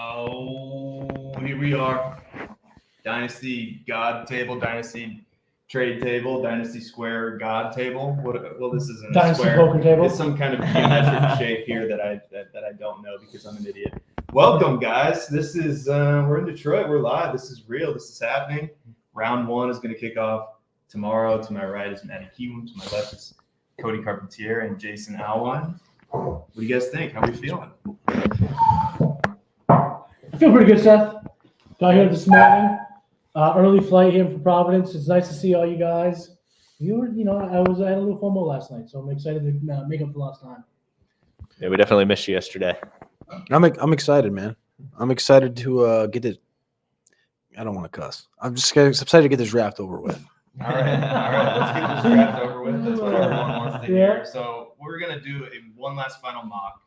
Oh, here we are. Dynasty God table, Dynasty trade table, Dynasty square God table. Well, this isn't Dynasty a square. poker table. It's some kind of geometric shape here that I don't know because I'm an idiot. Welcome, guys. This is we're in Detroit. We're live. This is real. This is happening. Round one is going to kick off tomorrow. To my right is Matty Kiewum. To my left is Cody Carpentier and Jason Alwine. What do you guys think? How are we feeling? I feel pretty good, Seth. Got here this morning. Early flight here from Providence. It's nice to see all you guys. I had a little FOMO last night, so I'm excited to make up for lost time. Yeah, we definitely missed you yesterday. I'm excited, man. I'm excited to get this. I don't want to cuss. I'm just excited to get this draft over with. All right. Let's get this draft over with. That's what everyone wants to hear. So we're gonna do one last final mock.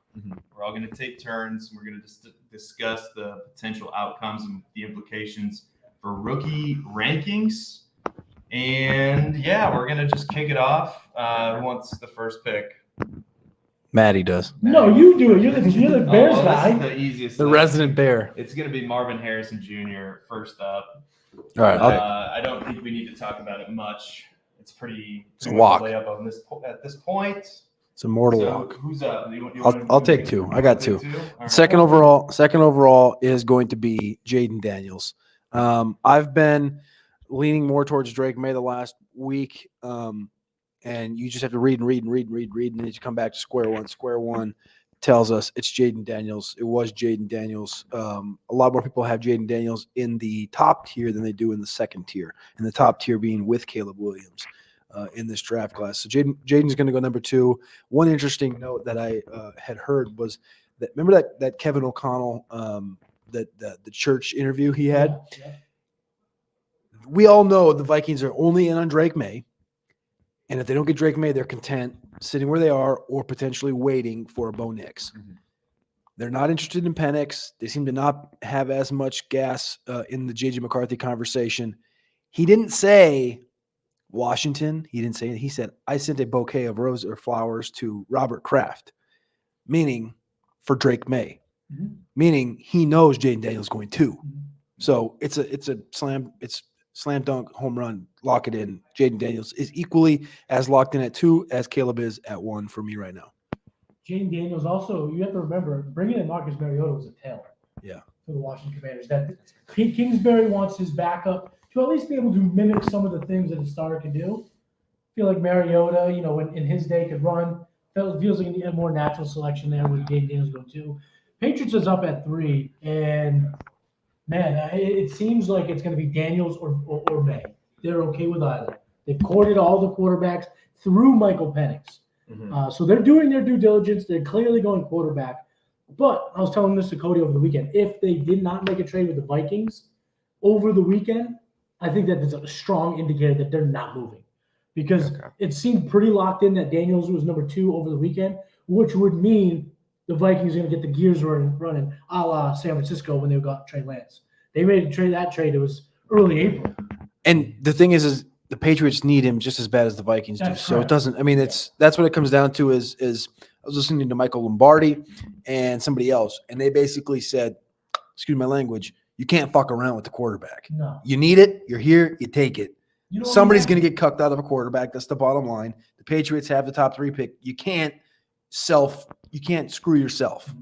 We're all gonna take turns. We're gonna just discuss the potential outcomes and the implications for rookie rankings. And yeah, we're gonna just kick it off. Who wants the first pick? Maddie does. No, you do it. You're the Bears guy. This is the easiest. The resident Bear. It's gonna be Marvin Harrison Jr. first up. All right. I don't think we need to talk about it much. It's pretty a walk. way up on at this point. It's a mortal So walk. who's up? I'll take two. I got two. All right. Second overall is going to be Jaden Daniels. I've been leaning more towards Drake May the last week, and you just have to read, and then you come back to square one. Square one tells us it's Jaden Daniels. It was Jaden Daniels. A lot more people have Jaden Daniels in the top tier than they do in the second tier, and the top tier being with Caleb Williams in this draft class. So Jaden's going to go number two. One interesting note that I had heard was that, remember that Kevin O'Connell, the church interview he had? Yeah. We all know the Vikings are only in on Drake May. And if they don't get Drake May, they're content sitting where they are or potentially waiting for a Bo Nix. Mm-hmm. They're not interested in Penix. They seem to not have as much gas in the J.J. McCarthy conversation. He didn't say Washington. He didn't say it. He said, I sent a bouquet of roses or flowers to Robert Kraft, meaning for Drake May, meaning he knows Jaden Daniels going too. So it's a slam dunk, home run, lock it in. Jaden Daniels is equally as locked in at 2 as Caleb is at 1 for me right now. Jaden Daniels also, you have to remember, bringing in Marcus Mariota was a tell. Yeah. For the Washington Commanders. That Kingsbury wants his backup to at least be able to mimic some of the things that a starter can do. I feel like Mariota, in his day could run. Feels like a more natural selection there with Jaden Daniels going 2. Patriots is up at 3, and man, it seems like it's going to be Daniels or May. They're okay with either. They've courted all the quarterbacks through Michael Penix. So they're doing their due diligence. They're clearly going quarterback. But I was telling this to Cody over the weekend. If they did not make a trade with the Vikings over the weekend, I think that is a strong indicator that they're not moving. Because it seemed pretty locked in that Daniels was number 2 over the weekend, which would mean the Vikings are going to get the gears running a la San Francisco when they got Trey Lance. They made that trade. It was early April. And the thing is the Patriots need him just as bad as the Vikings do. So it doesn't – I mean, that's what it comes down to is I was listening to Michael Lombardi and somebody else, and they basically said, excuse my language, you can't fuck around with the quarterback. No. You need it. You're here. You take it. Somebody's going to get cucked out of a quarterback. That's the bottom line. The Patriots have the top 3 pick. You can't screw yourself.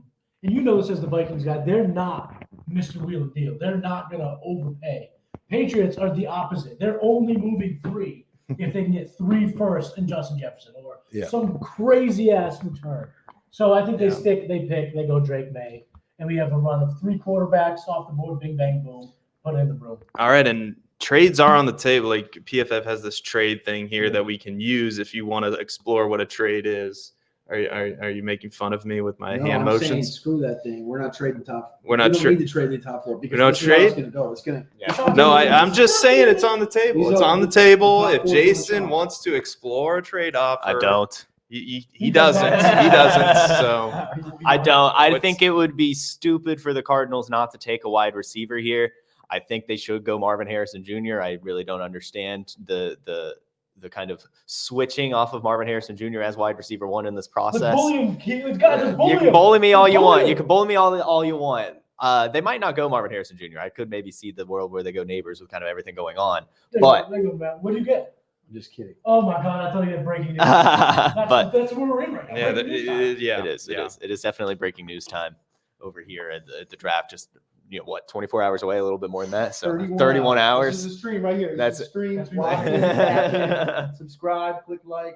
And you know this as the Vikings guy. They're not Mr. Wheel of Deal. They're not going to overpay. Patriots are the opposite. They're only moving 3 if they can get 3 first in Justin Jefferson or some crazy-ass return. So I think they they go Drake May, and we have a run of 3 quarterbacks off the board, bing, bang, boom, put it in the room. All right, and trades are on the table. Like PFF has this trade thing here that we can use if you want to explore what a trade is. Are you making fun of me with my hand motions? Saying, screw that thing. We're not trading top. We're not need to trade the top 4 because we don't trade. It's going to go. It's going to. Yeah. No, I'm just saying it's on the table. It's on the table. If Jason wants to explore a trade offer, I don't. He doesn't. He doesn't. So I don't. I think it would be stupid for the Cardinals not to take a wide receiver here. I think they should go Marvin Harrison Jr. I really don't understand the kind of switching off of Marvin Harrison Jr. as wide receiver 1 in this process. Let's bully him. You can bully me all you want. You can bully me all you want. They might not go Marvin Harrison Jr. I could maybe see the world where they go Neighbors with kind of everything going on. There But- you go, Matt. What do you get? I'm just kidding. Oh my God! I thought you had breaking news. That's what we're in right now. Yeah, Breaking news time. It is. It is definitely breaking news time over here at the draft. Just 24 hours away, a little bit more than that. So 31 hours. This is the stream right here. That's This is the stream. That's Lock right. in, tap in, subscribe, click like.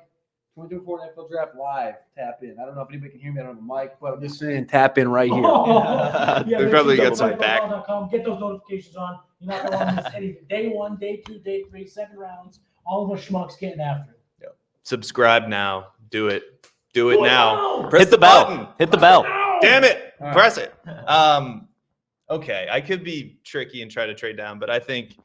2024 NFL Draft Live. Tap in. I don't know if anybody can hear me on the mic, but I'm just saying tap in right here. Yeah, We make probably sure you got some go to back- bestball.com, get those notifications on. You're not going to want to miss anything. Day 1, day 2, day 3, second rounds. All of us schmucks getting after it. Subscribe now. Do it. Do it now. Press Hit the button. bell. Hit the bell. Damn it. All right. Press it. Okay. I could be tricky and try to trade down, but I think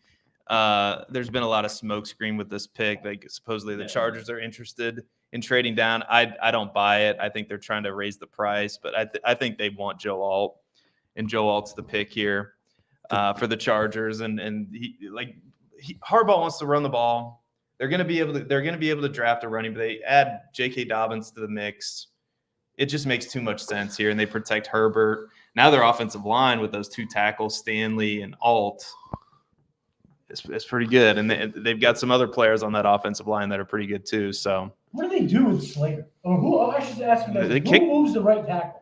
there's been a lot of smoke screen with this pick. Like supposedly the Chargers are interested in trading down. I don't buy it. I think they're trying to raise the price, but I think they want Joe Alt, and Joe Alt's the pick here for the Chargers. And Harbaugh wants to run the ball. They're going to be able to draft a running, but they add J.K. Dobbins to the mix. It just makes too much sense here, and they protect Herbert. Now their offensive line with those two tackles, Stanley and Alt, it's pretty good, and they've got some other players on that offensive line that are pretty good too. So What do they do with Slater? Or who? I should ask you They guys. kick- Who moves the right tackle?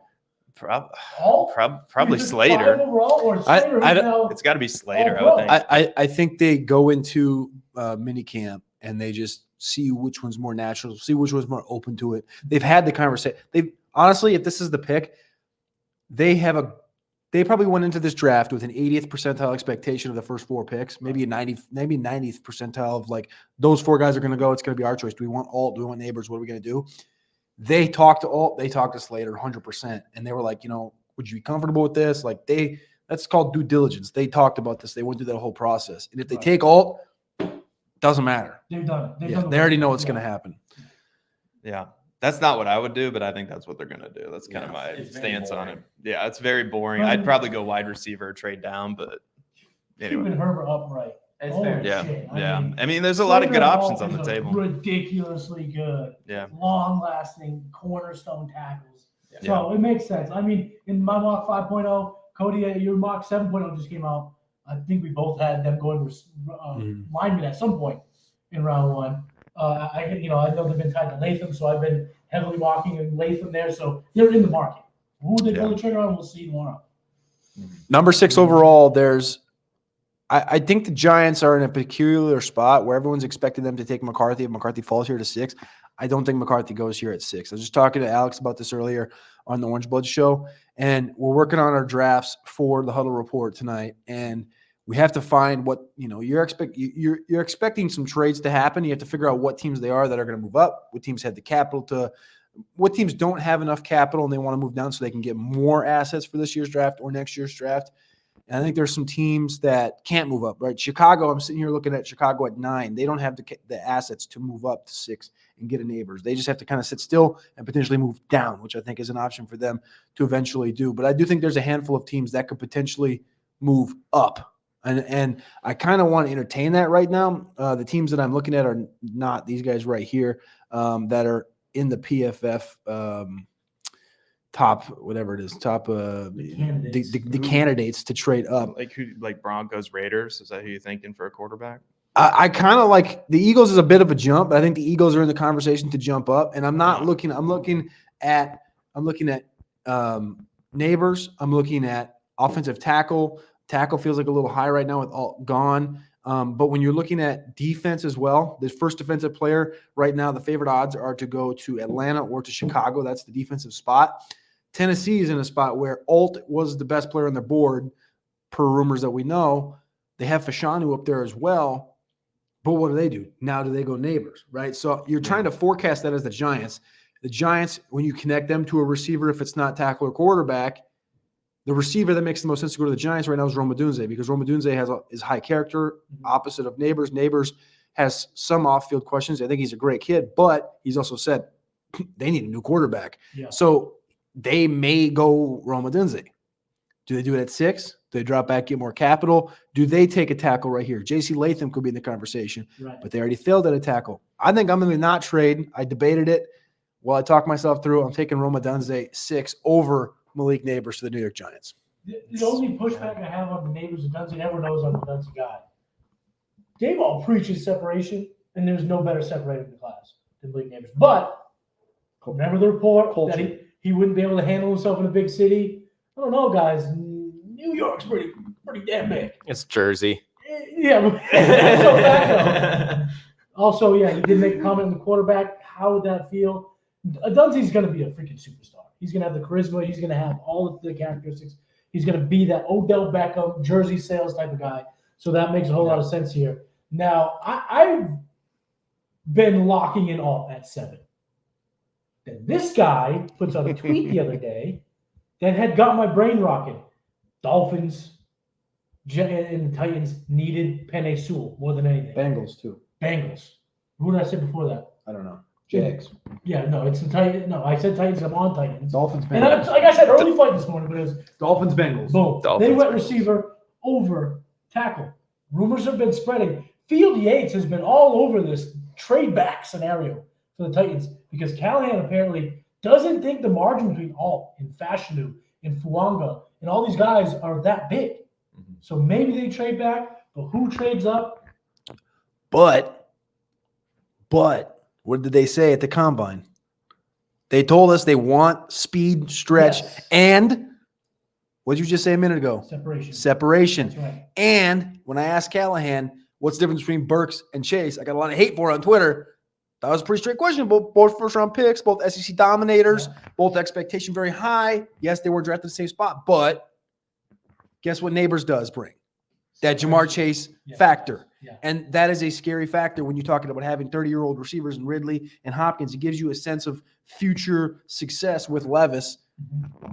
probably Is it Slater. 5 overall, or Slater I is don't- now. It's got to be Slater, I Oh, would think. I think they go into mini camp and they just see which one's more natural, see which one's more open to it. They've had the conversation. They've honestly, if this is the pick, they probably went into this draft with an 80th percentile expectation of the first 4 picks, maybe a 90th percentile of like those 4 guys are going to go. It's going to be our choice. Do we want Alt? Do we want Neighbors? What are we going to do? They talked to Alt. They talked to Slater 100%, and they were like, would you be comfortable with this? Like that's called due diligence. They talked about this. They went through that whole process, and if they take Alt, doesn't matter. They've done it. They already know what's going to happen. Yeah. That's not what I would do, but I think that's what they're going to do. That's kind of my It's very stance on it. boring. Yeah, it's very boring. I'd probably go wide receiver, trade down, but anyway. Keeping Herbert upright. It's Holy fair. Yeah, shit. yeah. I mean, there's a lot of good Slater options on is the a table. Ridiculously good. Yeah. Long-lasting cornerstone tackles. Yeah. So it makes sense. I mean, in my mock 5.0, Cody, your mock 7.0 just came out. I think we both had them going with linemen at some point in round 1. I know they've been tied to Latham, so I've been heavily walking in Latham there. So they're in the market. Who they pull the trigger on, we'll see tomorrow. Number 6 overall, I think the Giants are in a peculiar spot where everyone's expecting them to take McCarthy. If McCarthy falls here to 6, I don't think McCarthy goes here at 6. I was just talking to Alex about this earlier on the Orange Blood show, and we're working on our drafts for the Huddle Report tonight, and we have to find what you're expecting some trades to happen. You have to figure out what teams they are that are going to move up, what teams have the capital what teams don't have enough capital and they want to move down so they can get more assets for this year's draft or next year's draft. And I think there's some teams that can't move up, right? Chicago, I'm sitting here looking at Chicago at 9. They don't have the assets to move up to 6 and get a Neighbors. They just have to kind of sit still and potentially move down, which I think is an option for them to eventually do. But I do think there's a handful of teams that could potentially move up. And I kind of want to entertain that right now. The teams that I'm looking at are not these guys right here that are in the PFF top, whatever it is, top candidates. the candidates to trade up. Like Broncos, Raiders. Is that who you're thinking for a quarterback? I kind of like the Eagles is a bit of a jump, but I think the Eagles are in the conversation to jump up. And I'm not looking. I'm looking at Neighbors. I'm looking at offensive tackle. Tackle feels like a little high right now with all gone. But when you're looking at defense as well, the first defensive player right now, the favorite odds are to go to Atlanta or to Chicago. That's the defensive spot. Tennessee is in a spot where Alt was the best player on their board, per rumors that we know. They have Fashanu up there as well. But what do? Now do they go Neighbors, right? So you're trying to forecast that as the Giants. The Giants, when you connect them to a receiver, if it's not tackle or quarterback, the receiver that makes the most sense to go to the Giants right now is Rome Odunze, because Rome Odunze is high character, opposite of Neighbors. Neighbors has some off-field questions. I think he's a great kid, but he's also said they need a new quarterback. Yeah. So they may go Rome Odunze. Do they do it at 6? Do they drop back, get more capital? Do they take a tackle right here? J.C. Latham could be in the conversation, Right. but they already failed at a tackle. I think I'm going to not trade. I debated it. While I talk myself through, I'm taking Rome Odunze 6 over Malik Neighbors to the New York Giants. The only pushback I have on the neighbors of Dunsey, everyone knows I'm a Dunsey guy. Dayball preaches separation, and there's no better separator in the class than Malik Neighbors. But remember the report that he wouldn't be able to handle himself in a big city? I don't know, guys. New York's pretty damn big. It's Jersey. Yeah. So that, also, yeah, he did make a comment on the quarterback. How would that feel? Dunsey's going to be a freaking superstar. He's going to have the charisma. He's going to have all of the characteristics. He's going to be that Odell Beckham, jersey sales type of guy. So that makes a whole lot of sense here. Now, I've been locking in all at 7. Then this guy puts out a tweet the other day that had got my brain rocking. Dolphins and the Titans needed Penei Sewell more than anything. Bengals too. Bengals. Who did I say before that? I don't know. Jags. Yeah, no, it's the Titans. No, I said Titans. I'm on Titans. Dolphins. And Bengals. like I said, early fight this morning, but it was Dolphins. Bengals. boom. Dolphins, They went Bengals. receiver over tackle. Rumors have been spreading. Field Yates has been all over this trade back scenario for the Titans because Callahan apparently doesn't think the margin between Alt and Fashanu and Fuanga and all these guys are that big. So maybe they trade back, but who trades up? But what did they say at the combine? They told us they want speed, stretch, Yes. and what did you just say a minute ago? Separation. Separation. That's right. And when I asked Callahan what's the difference between Burks and Chase, I got a lot of hate for it on Twitter. That was a pretty straight question. Both first-round picks, both SEC dominators, both expectation very high. Yes, they were drafted the same spot, but guess what Neighbors does bring? That Jamar Chase factor. Yeah. And that is a scary factor when you're talking about having 30-year-old receivers in Ridley and Hopkins. It gives you a sense of future success with Levis.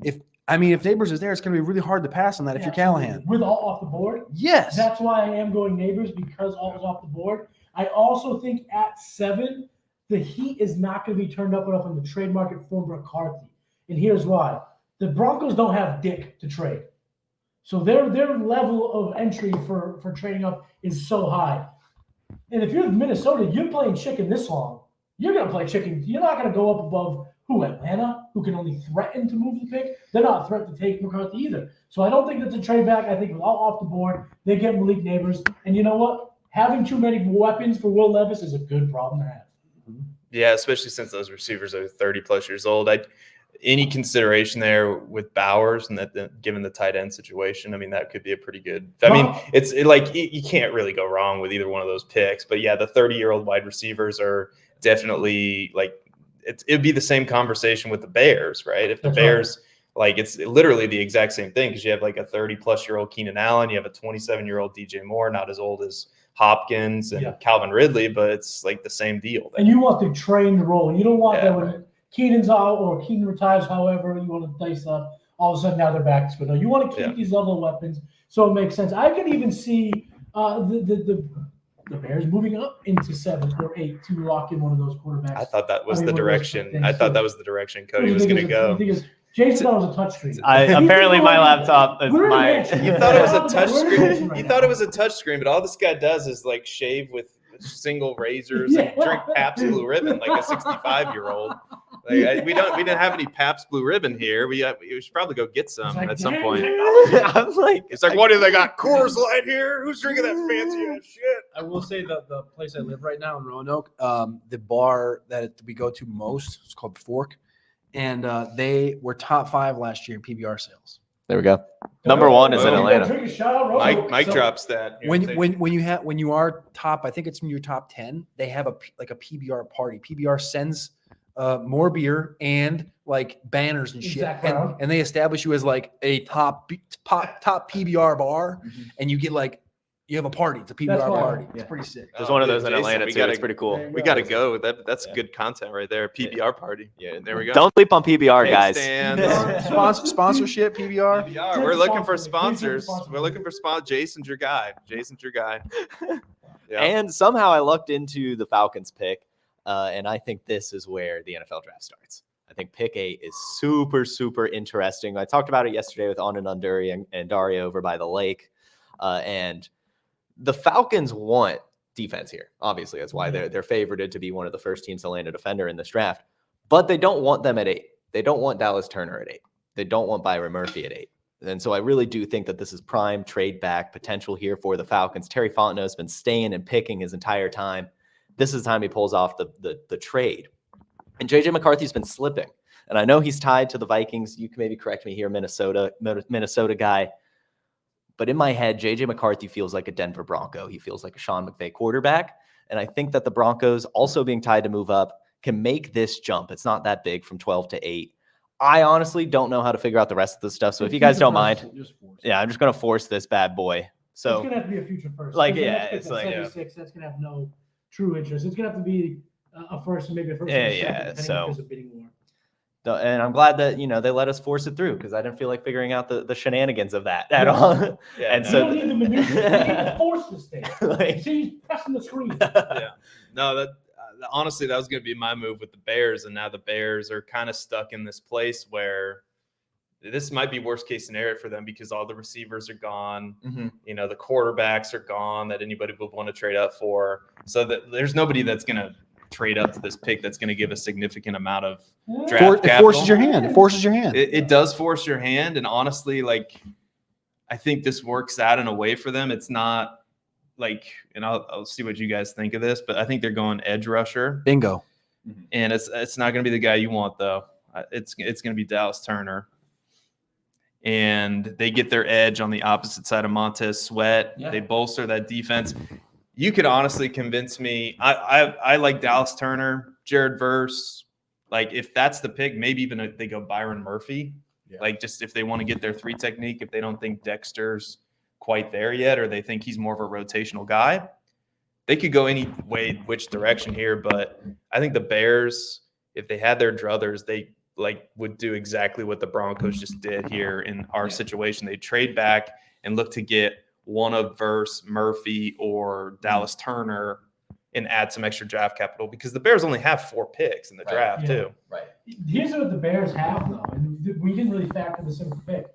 If Neighbors is there, it's going to be really hard to pass on that if you're Callahan. With all off the board. Yes. That's why I am going Neighbors because all is off the board. I also think at 7, the heat is not going to be turned up enough on the trade market for McCarthy. And here's why. The Broncos don't have Dick to trade. So their level of entry for trading up is so high. And if you're Minnesota, you're playing chicken this long. You're going to play chicken. You're not going to go up above who? Atlanta, who can only threaten to move the pick. They're not threatened to take McCarthy either. So I don't think that's a trade back. I think all off the board. They get Malik Neighbors. And you know what? Having too many weapons for Will Levis is a good problem to have. Yeah, especially since those receivers are 30-plus years old. Any consideration there with Bowers and that given the tight end situation, I mean, that could be a pretty good. I mean, you can't really go wrong with either one of those picks. But yeah, the 30-year-old wide receivers are definitely it'd be the same conversation with the Bears, right? If the Bears, it's literally the exact same thing because you have a 30-plus-year-old Keenan Allen, you have a 27-year-old DJ Moore, not as old as Hopkins and Calvin Ridley, but it's the same deal. And you want to train the role. You don't want that when Keenan's out or Keenan retires, however you want to dice up, all of a sudden now they're back to school. No, you want to keep these level of weapons, so it makes sense. I could even see the Bears moving up into 7 or 8 to lock in one of those quarterbacks. I thought that was the direction. I thought that was the direction Cody was going to go. Jason thought it was a touchscreen. Apparently my laptop is my. You thought it was a touch screen. You thought it was a touch screen, but all this guy does is shave with single razors and drink Pabst Blue Ribbon like a 65-year-old. We didn't have any Pabst Blue Ribbon here. We should probably go get some at some point. I'm It's what do they got? Coors Light here? Who's drinking that fancy ass shit? I will say the place I live right now in Roanoke, the bar that we go to most is called Fork, and they were top 5 last year in PBR sales. There we go. Number 1 is in Atlanta. Mike drops that. When you are top, I think it's in your top 10. They have a PBR party. PBR sends more beer and banners and shit, and they establish you as a top PBR bar, and you get you have a party. It's a PBR party. It's pretty sick. There's one of those in Atlanta too. It's pretty cool. We got to go. That's good content right there. PBR party. Yeah, there we go. Don't sleep on PBR, guys. Sponsorship, PBR. We're looking for sponsors. We're looking for sponsors. Jason's your guy. Yeah. And somehow I lucked into the Falcons pick, and I think this is where the NFL draft starts. I think pick 8 is super, super interesting. I talked about it yesterday with Anand Unduri and Dario over by the lake, and the Falcons want defense here. Obviously, that's why they're favorited to be one of the first teams to land a defender in this draft. But they don't want them at 8. They don't want Dallas Turner at 8. They don't want Byron Murphy at 8. And so I really do think that this is prime trade back potential here for the Falcons. Terry Fontenot has been staying and picking his entire time. This is the time he pulls off the trade. And JJ McCarthy's been slipping. And I know he's tied to the Vikings. You can maybe correct me here, Minnesota guy. But in my head, JJ McCarthy feels like a Denver Bronco. He feels like a Sean McVay quarterback. And I think that the Broncos, also being tied to move up, can make this jump. It's not that big from 12 to 8. I honestly don't know how to figure out the rest of the stuff. So if you guys don't mind, yeah, I'm just going to force this bad boy. So it's going to have to be a future first. Like, Because the yeah, next pick it's at like, 76, that's going to have no true interest. It's going to have to be a first and maybe a first Yeah, and a second, yeah, depending so- on if there's a bidding war. And I'm glad that, they let us force it through because I didn't feel like figuring out the shenanigans of that at all. Yeah, And You so don't need the minutiae. You need to force this thing. Like- See, he's pressing the screen. Yeah. No, that honestly, that was going to be my move with the Bears, and now the Bears are kind of stuck in this place where this might be worst case scenario for them because all the receivers are gone. Mhm. The quarterbacks are gone that anybody would want to trade up for. So that there's nobody that's going to trade up to this pick that's going to give a significant amount of draft It capital. forces your hand. It forces your hand. It does force your hand, and honestly, I think this works out in a way for them. It's not and I'll see what you guys think of this, but I think they're going edge rusher, Bingo. and it's not going to be the guy you want though. It's going to be Dallas Turner, and they get their edge on the opposite side of Montez Sweat. Yeah. They bolster that defense. You could honestly convince me. I like Dallas Turner, Jared Verse. If that's the pick, maybe even if they go Byron Murphy. Yeah. Just if they want to get their 3 technique, if they don't think Dexter's quite there yet, or they think he's more of a rotational guy, they could go any way, which direction here. But I think the Bears, if they had their druthers, they would do exactly what the Broncos just did here in our situation. They trade back and look to get one of Verse, Murphy, or Dallas Turner and add some extra draft capital because the Bears only have 4 picks in the Right. draft Yeah. too. Right. Here's what the Bears have, though, and we didn't really factor this into the pick.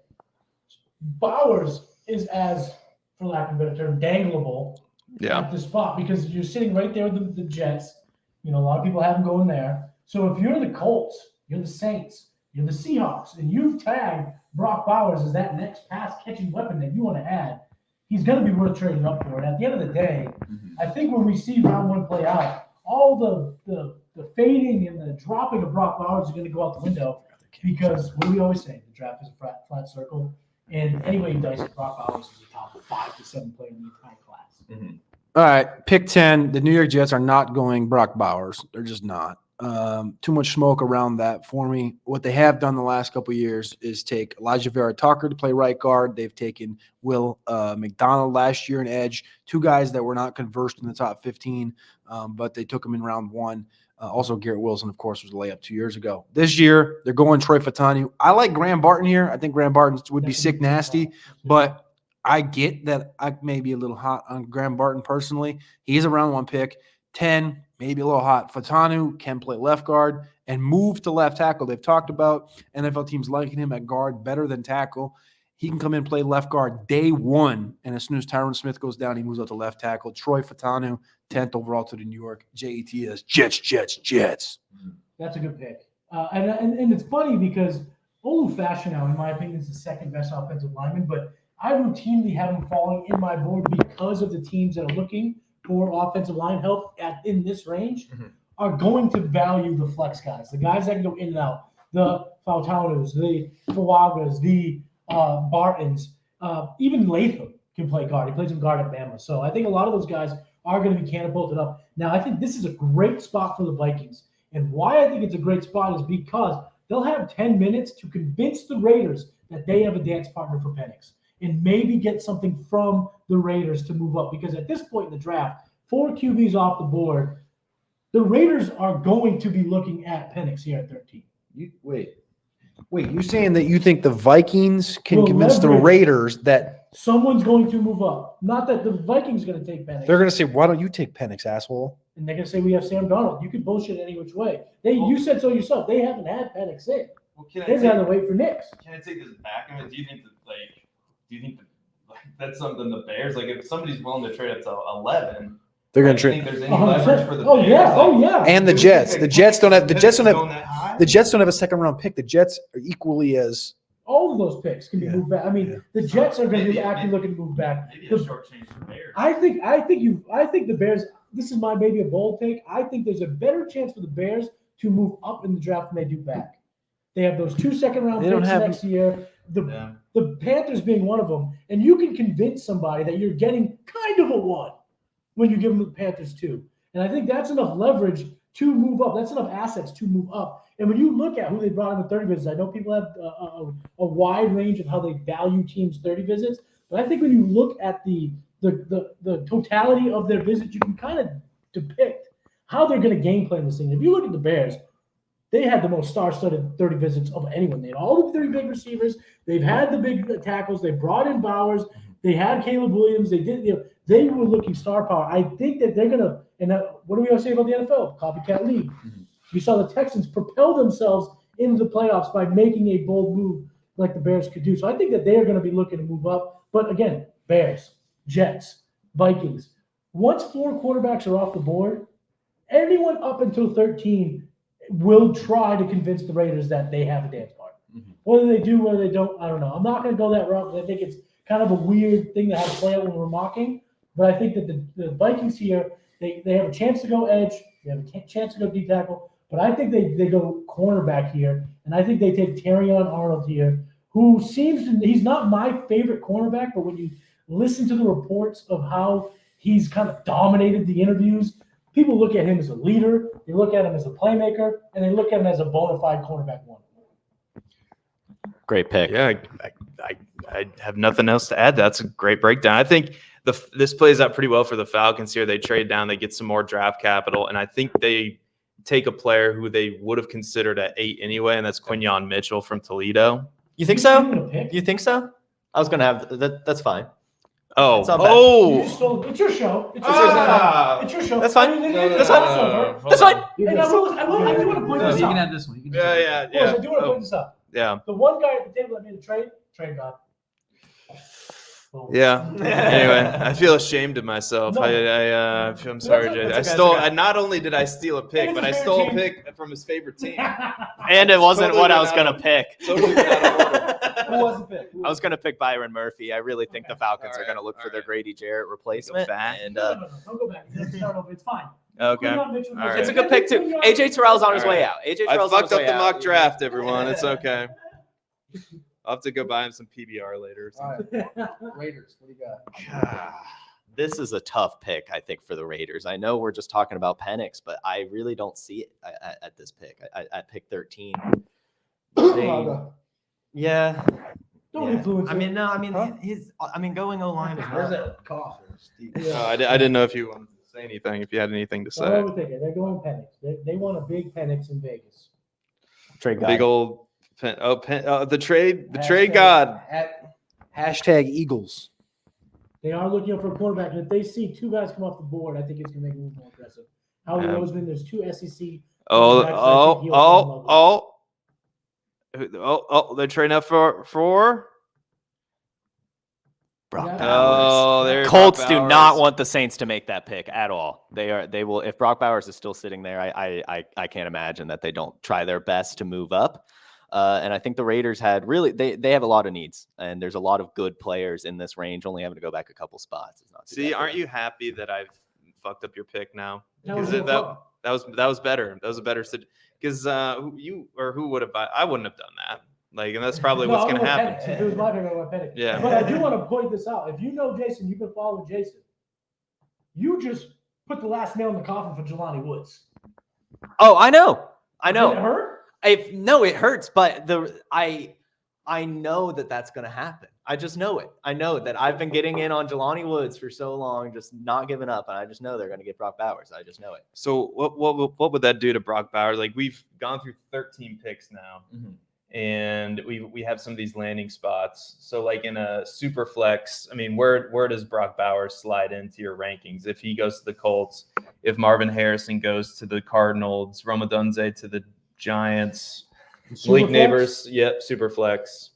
Bowers is as, for lack of a better term, dangleable at the spot because you're sitting right there with the Jets. A lot of people have him going there. So if you're the Colts, you're the Saints, you're the Seahawks, and you've tagged Brock Bowers as that next pass-catching weapon that you want to add, he's going to be worth trading up for. And at the end of the day, I think when we see round 1 play out, all the fading and the dropping of Brock Bowers is going to go out the window because what do we always say? The draft is a flat circle. And anyway you dice it, Brock Bowers is a top 5 to 7 player in the entire class. All right, pick 10. The New York Jets are not going Brock Bowers. They're just not. Too much smoke around that for me. What they have done the last couple of years is take Elijah Vera Tucker to play right guard. They've taken Will McDonald last year in edge, 2 guys that were not conversed in the top 15, but they took them in round 1. Also, Garrett Wilson, of course, was a layup 2 years ago. This year, they're going Troy Fautanu. I like Graham Barton here. I think Graham Barton would be sick nasty, but I get that I may be a little hot on Graham Barton personally. He's a round 1 pick. 10, maybe a little hot. Fautanu can play left guard and move to left tackle. They've talked about NFL teams liking him at guard better than tackle. He can come in and play left guard day 1, and as soon as Tyron Smith goes down, he moves out to left tackle. Troy Fautanu, 10th overall to the New York Jets. Jets. That's a good pick. And it's funny because Olu Fashanu, in my opinion, is the second best offensive lineman, but I routinely have him falling in my board because of the teams that are looking for offensive line help in this range are going to value the flex guys, the guys that can go in and out, the Fautanus, the Fuagas, the Bartons, even Latham can play guard. He plays in guard at Bama. So I think a lot of those guys are going to be catapulted up. Now, I think this is a great spot for the Vikings. And why I think it's a great spot is because they'll have 10 minutes to convince the Raiders that they have a dance partner for Penix and maybe get something from the Raiders to move up. Because at this point in the draft, 4 QBs off the board, the Raiders are going to be looking at Penix here at 13. Wait, you saying that you think the Vikings can Will convince the leverage- Raiders that Someone's going to move up. Not that the Vikings are going to take Penix. they're going to say, why don't you take Penix, asshole? And they're going to say, we have Sam Darnold. You can bullshit any which way. You said so yourself. They haven't had Penix in. Well, can They've had to wait for Nix. Can I take this back? Do you think that's something the Bears, if somebody's willing to trade up to 11, They're going do to you trade. think there's any leverage for the Oh, Bears? yeah. Oh, yeah. And the do we Jets. think The that Jets don't have. The Jets don't going have. that high? The Jets don't have a second round pick. The Jets are equally as All of those picks can be moved back. I mean, the Jets are going to be Maybe- actively looking to move back. Maybe The- a short change for Bears. I think the Bears. This is my maybe a bold take. I think there's a better chance for the Bears to move up in the draft than they do back. They have those 2 second-round They don't picks have- next year. Yeah. The Panthers being one of them, and you can convince somebody that you're getting kind of a one when you give them the Panthers 2. And I think that's enough leverage to move up. That's enough assets to move up. And when you look at who they brought in with 30 visits, I know people have a wide range of how they value teams' 30 visits, but I think when you look at the totality of their visits, you can kind of depict how they're going to game plan this thing. If you look at the Bears, they had the most star-studded 30 visits of anyone. They had all the 30 big receivers. They've had the big tackles. They brought in Bowers. They had Caleb Williams. They were looking star power. I think that they're gonna. And what do we always say about the NFL? Copycat league. You saw the Texans propel themselves into the playoffs by making a bold move like the Bears could do. So I think that they are going to be looking to move up. But again, Bears, Jets, Vikings. Once 4 quarterbacks are off the board, anyone up until 13 will try to convince the Raiders that they have a dance partner. Whether they do, whether they don't, I don't know. I'm not going to go that route because I think it's kind of a weird thing to have to play out when we're mocking. But I think that the Vikings here, they have a chance to go edge. They have a chance to go deep tackle. But I think they go cornerback here. And I think they take Terrion Arnold here, who he's not my favorite cornerback, but when you listen to the reports of how he's kind of dominated the interviews, people look at him as a leader, they look at him as a playmaker, and they look at him as a bona fide cornerback one. Great pick. Yeah, I have nothing else to add. That's a great breakdown. I think this plays out pretty well for the Falcons here. They trade down, they get some more draft capital, and I think they take a player who they would have considered at 8 anyway, and that's Quinyon Mitchell from Toledo. You think so? You think so? I was gonna have that. That's fine. Oh, It's not bad. You just stole, it's your show. It's your Ah! show. It's your show. That's fine. I mean, That's it's fine. over. That's fine. And I do want to point No, this you can out. have this one. You can Yeah. Boys, I do want to point this out. Yeah. The one guy at the table that made the trade god. Boom. Yeah. Anyway, I feel ashamed of myself. No. I'm sorry, Jay. That's okay, stole. that's okay. Not only did I steal a pick, It's but a I fair stole a team. pick from his favorite team. And it wasn't Totally what I went was out gonna of- pick. Totally went out of order. Who was the pick? I was gonna pick Byron Murphy. I really think the Falcons are gonna look for their Alright. Grady Jarrett replacement. back. And No, don't go back. Let's start over. It's fine. Okay. Quinyon Mitchell- All right. it's a good pick too. AJ Terrell's on his Alright. way out. AJ I Terrell's on fucked his up way the out. mock draft, everyone. It's okay. I'll have to go buy him some PBR later. All right. Raiders. What do you got? This is a tough pick, I think, for the Raiders. I know we're just talking about Penix, but I really don't see it at this pick. At pick 13. Yeah. Don't Yeah. influence I mean, no. I mean, Huh? going O line is Where's not. that cough? Steve? I didn't know if you wanted to say anything. If you had anything to Don't say. overthink it. They're going Penix. They want a big Penix in Vegas. Trade guy. Big old the trade Hashtag- god. Hashtag Eagles. They are looking up for a quarterback, and if they see 2 guys come off the board, I think it's going to make it a little more impressive. Howie Yeah. Roseman, there's 2 SEC. Oh, quarterbacks that I think he'll fall in love with. they're trading up for Brock Yeah. Bowers. there. Colts Brock do Bowers. not want the Saints to make that pick at all. They will. If Brock Bowers is still sitting there, I can't imagine that they don't try their best to move up. And I think the Raiders had really they have a lot of needs, and there's a lot of good players in this range. Only having to go back a couple spots is not too See, bad. aren't you happy that I've fucked up your pick now? That was Because your fault. that was better. That was a better because who would have I wouldn't have done that. Like, and that's probably No, what's I going to went happen. Penix. If it was my pick, I went Penix. Yeah. But I do want to point this out. If you know Jason, you've been following Jason. You just put the last nail in the coffin for Jelani Woods. Oh, I know. Did it hurt? No, it hurts, but I know that that's going to happen. I just know it. I know that I've been getting in on Jelani Woods for so long, just not giving up, and I just know they're going to get Brock Bowers. I just know it. So what would that do to Brock Bowers? Like, we've gone through 13 picks now, and we have some of these landing spots. So like in a super flex, I mean, where does Brock Bowers slide into your rankings? If he goes to the Colts, if Marvin Harrison goes to the Cardinals, Roma Dunze to the Giants, Malik Superflex? Neighbors, yep, super flex,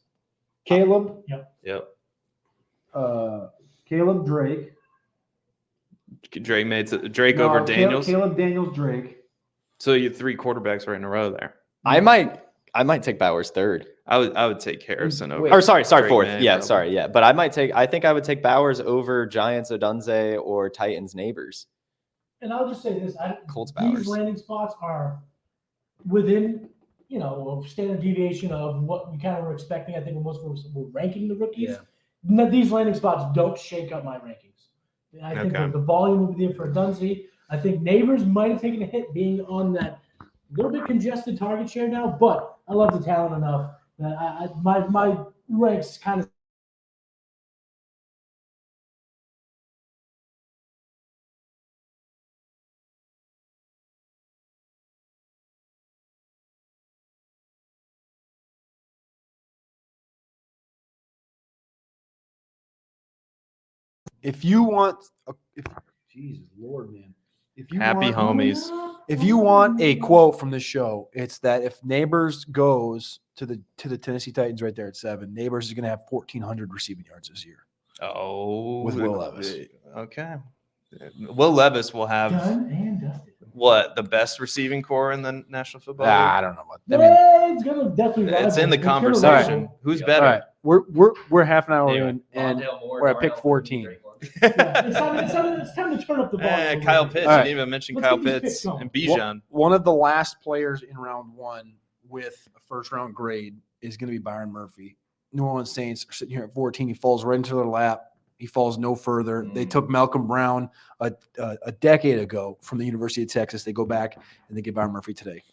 Caleb. yep. Caleb Drake. Drake Drake No, over Daniels. Caleb Daniels Drake. So you have 3 quarterbacks right in a row there. I might I might take Bowers third. I would take Harrison over. Or sorry, Drake fourth. May, Yeah, probably. sorry, yeah. But I think I would take Bowers over Giants Odunze or Titans Neighbors. And I'll just say this: Colts these Bowers. landing spots are within, a standard deviation of what we kind of were expecting. I think when most of us were ranking the rookies. These landing spots don't shake up my rankings. I think the volume will be there for Dunzy. I think Neighbors might have taken a hit being on that little bit congested target share now, but I love the talent enough that my ranks kind of. If you want, Jesus Lord, man. If you Happy want, homies. If you want a quote from the show, it's that if Neighbors goes to the Tennessee Titans right there at 7, Neighbors is going to have 1,400 receiving yards this year. Oh, with Will Levis. Okay. Will Levis will have Done and dusted. what, the best receiving core in the National Football League? I don't know about that. It's gonna definitely. It's in the rival. conversation. rival. Who's All better? right, we're half an hour Anyway. in, and we're at pick 14. Yeah, it's time to turn up the volume. Kyle Pitts. All right. You didn't even mention Let's Kyle get these Pitts picks going. and Bijan. One of the last players in round 1 with a first-round grade is going to be Byron Murphy. New Orleans Saints are sitting here at 14. He falls right into their lap. He falls no further. They took Malcolm Brown a decade ago from the University of Texas. They go back and they get Byron Murphy today.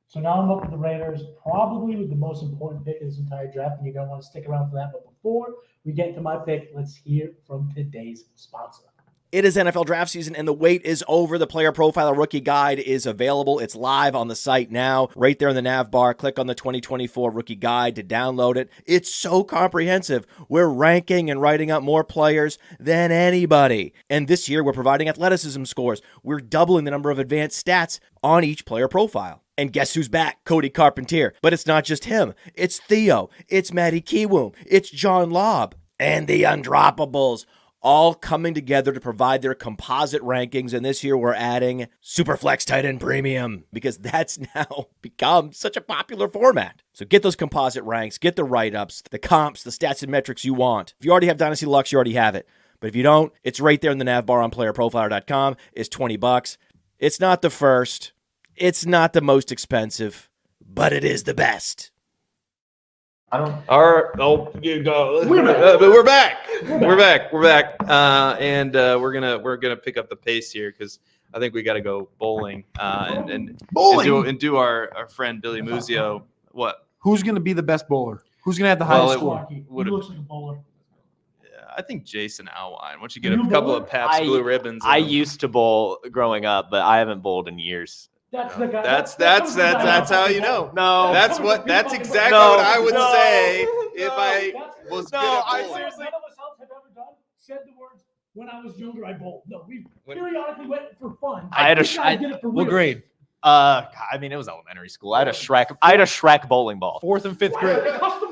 So now I'm up with the Raiders, probably with the most important pick of this entire draft, and you're going to want to stick around for that. But before we get to my pick, let's hear from today's sponsor. It is NFL draft season and the wait is over. The Player Profiler Rookie Guide is available. It's live on the site now. Right there in the nav bar, click on the 2024 Rookie Guide to download it. It's so comprehensive. We're ranking and writing up more players than anybody. And this year, we're providing athleticism scores. We're doubling the number of advanced stats on each player profile. And guess who's back? Cody Carpentier. But it's not just him. It's Theo. It's Matty Kiwoom. It's John Lobb. And the Undroppables. All coming together to provide their composite rankings. And this year we're adding Superflex Tight End Premium because that's now become such a popular format. So get those composite ranks, get the write-ups, the comps, the stats and metrics you want. If you already have Dynasty Deluxe, you already have it. But if you don't, it's right there in the nav bar on playerprofiler.com. It's $20. It's not the first. It's not the most expensive, but it is the best. You go. We're back. We're back. And we're gonna pick up the pace here because I think we got to go bowling and do our friend Billy Muzio. What? Who's going to be the best bowler? Who's going to have the highest score? He looks like a bowler. I think Jason Alwine. Once you get a couple of Pabst Blue Ribbons. I used to bowl growing up, but I haven't bowled in years. That's the guy. That's how you know. No, That's exactly what I would say if I was good at bowling. None of us else have ever done said the words, when I was younger, I bowled. No, we periodically went for fun. I had a This guy did it for What real. grade? I mean, it was elementary school. I had a Shrek bowling ball. 4th and 5th grade.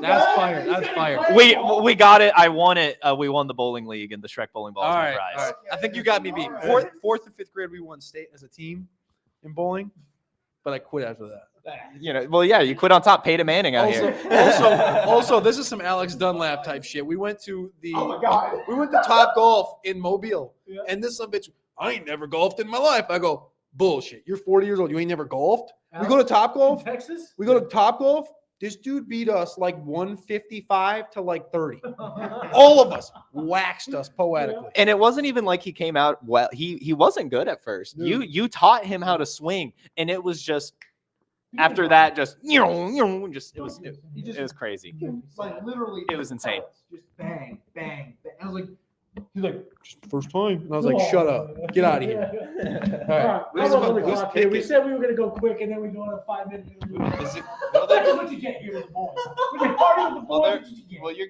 That's fire. That's fire. We got it. I won it. We won the bowling league, and the Shrek bowling ball was my prize. All right. I think you got me beat. 4th and 5th grade, we won state as a team in bowling, but I quit after that. You quit on top. Peyton Manning out here. Also, this is some Alex Dunlap type shit. We went to we went to Top Golf in Mobile, and this some bitch, I ain't never golfed in my life. I go, bullshit. You're 40 years old. You ain't never golfed. We go to Top Golf. Texas. We go to Top Golf. This dude beat us like 155 to like 30. All of us waxed us poetically. And it wasn't even like he came out well. He wasn't good at first. You taught him how to swing, and it was just after that, it was crazy. Like literally, It was insane. Just bang, bang, bang. I was like, He's like, just first time. And I was like, shut up. Get out of here. All right. Let's How about the pick clock here? We it. said we were going to go quick, and then we go on a 5-minute interview. Is it- That's just what you get here with the boys. When you're partying with the boys, that's what you get. Well, you're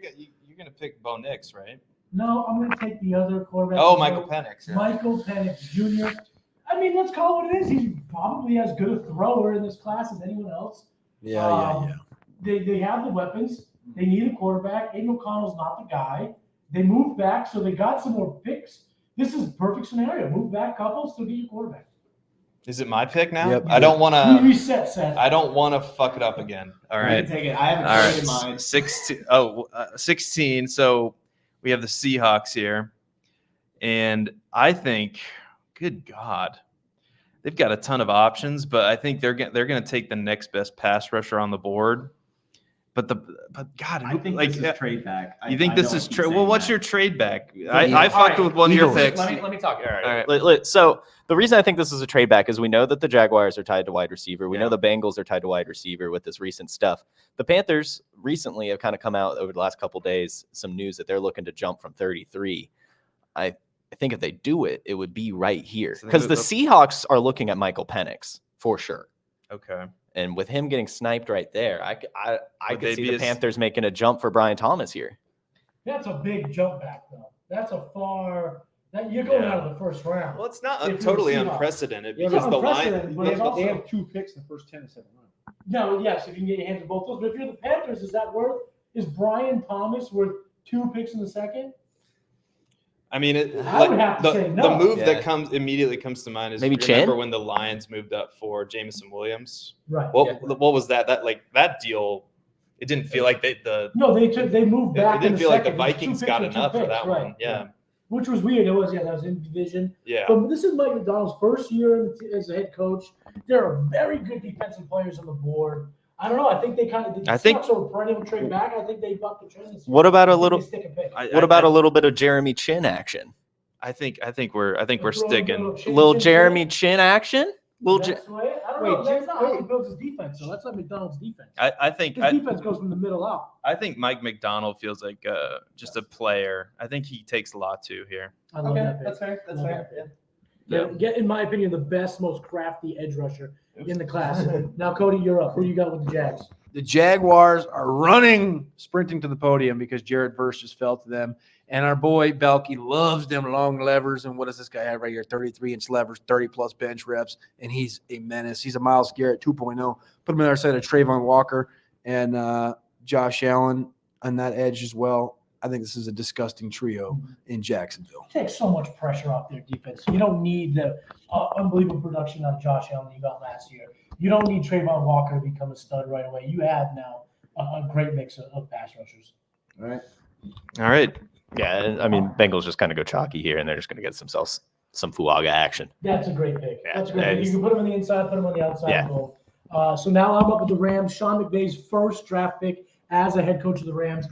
gonna pick Bo Nix, right? No, I'm going to take the other quarterback. Oh, Michael Penix. Yeah. Michael Penix Jr. I mean, let's call it what it is. He's probably as good a thrower in this class as anyone else. Yeah. They have the weapons. They need a quarterback. Aiden O'Connell's not the guy. They moved back, so they got some more picks. This is a perfect scenario. Move back, couple, still get your quarterback. Is it my pick now? Yep. I don't want We to. reset, Seth. I don't want to fuck it up again. All right. Take it. I have All a right. trade in mind. 16. 16. So we have the Seahawks here, and I think, good God, they've got a ton of options, but I think they're going to take the next best pass rusher on the board. But God, I think like this is trade back. you think this is trade? Well, what's your trade back? I All fucked right. with one of your Eagles. picks. Let me talk. All right. All right. So the reason I think this is a trade back is we know that the Jaguars are tied to wide receiver. We Yeah. know the Bengals are tied to wide receiver with this recent stuff. The Panthers recently have kind of come out over the last couple of days, some news that they're looking to jump from 33. I think if they do it, it would be right here So they because the move up- Seahawks are looking at Michael Penix for sure. Okay. And with him getting sniped right there, I Would could they see be the as- Panthers making a jump for Brian Thomas here. That's a big jump back, though. That's a far. You're going Yeah. out of the first round. Well, it's not If you're the totally Seahawks. unprecedented Yeah, because it's the unprecedented, line. but it's also- They have 2 picks in the first 10 and 7 rounds. No, yes, if you can get your hands on both those. But if you're the Panthers, is Brian Thomas worth 2 picks in the second? I mean, I would have to the, say the no. move Yeah. that immediately comes to mind is Maybe remember Chin? when the Lions moved up for Jameson Williams. Right. What was that? That deal. It didn't feel like they moved It back. didn't in feel like the second. It was 2 Vikings picks got or 2 enough for picks, that right. one. Yeah. Which was weird. That was in division. Yeah. But this is Mike McDonald's first year as a head coach. There are very good defensive players on the board. I don't know. I think they kind of. I think- so perennial trade back. I think they bucked the trend. What about I a think little? they stick a pick. What about a little bit of Jeremy Chin action? I think we're Throw a little sticking. chin- Little chin- Jeremy Chin action? Little That's the way- I don't Wait, know. That's not how he wait. builds his defense. So that's like McDonald's defense. I think His defense goes from the middle out. I think Mike McDonald feels like just a player. I think he takes a lot too here. I love that pick. fair. That's fair. Yeah. Get, in my opinion, the best, most crafty edge rusher in the class. Now, Cody, you're up. Who you got with the Jags? The Jaguars are sprinting to the podium because Jared Verse just fell to them. And our boy Belky loves them long levers. And what does this guy have right here? 33-inch levers, 30-plus bench reps. And he's a menace. He's a Myles Garrett 2.0. Put him on the other side of Trayvon Walker and Josh Allen on that edge as well. I think this is a disgusting trio in Jacksonville. Takes so much pressure off their defense. You don't need the unbelievable production out of Josh Allen you got last year. You don't need Trayvon Walker to become a stud right away. You have now a great mix of pass rushers. All right. All right. Yeah, and I mean, Bengals just kind of go chalky here, and they're just going to get themselves some Fuaga action. That's a great pick. Yeah, That's a great that pick. is- You can put him on the inside, put him on the outside. Yeah. Goal. So now I'm up with the Rams. Sean McVay's first draft pick as a head coach of the Rams.